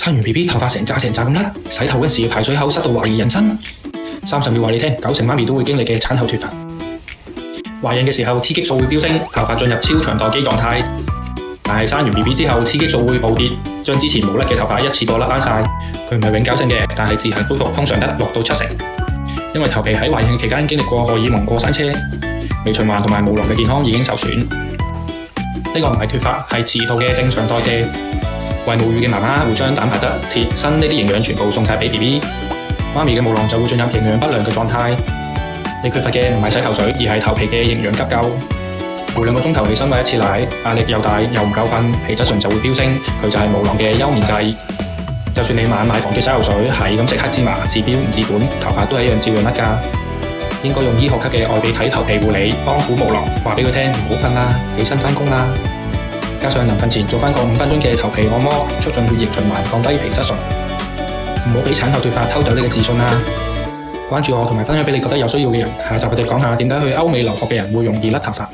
生完 BB 頭髮成扎咁甩，洗頭嗰時排水口塞到懷疑人生。30秒話你聽，9成媽咪都會經歷嘅產後脫髮。懷孕嘅時候雌激素會飆升，頭髮進入超長待機狀態。但係生完 BB 之後，雌激素會暴跌，將之前冇甩嘅頭髮一次過甩翻晒。佢唔係永久性嘅，但係自行恢復通常得6到7成。因為頭皮喺懷孕期間經歷過荷爾蒙過山車，微循環同埋毛囊嘅健康已經受損。呢個唔係脫髮，係遲到嘅正常代謝。為母乳嘅媽媽會將蛋白質、鐵、鋅呢啲營養全部送晒俾 BB， 媽咪嘅毛囊就會進入營養不良嘅狀態。你缺乏嘅唔係洗頭水，而係頭皮嘅營養急救。每2個鐘頭起身餵1次奶，壓力又大又唔夠瞓，皮質醇就會飆升，佢就係毛囊嘅休眠劑。就算你晚買防脫洗頭水，係咁食黑芝麻，治標唔治本，頭髮都係一樣照樣甩㗎。應該用醫學級嘅愛鼻體頭皮護理幫補毛囊，話俾佢聽唔好瞓啦，起身返工啦。加上臨瞓前做返個5分鐘嘅頭皮按摩，促進血液循環，降低皮質醇。唔好俾產後脫髮偷走你嘅自信啦！關注我同埋分享俾你覺得有需要嘅人，下集我哋講下點解去歐美留學嘅人會容易甩頭髮。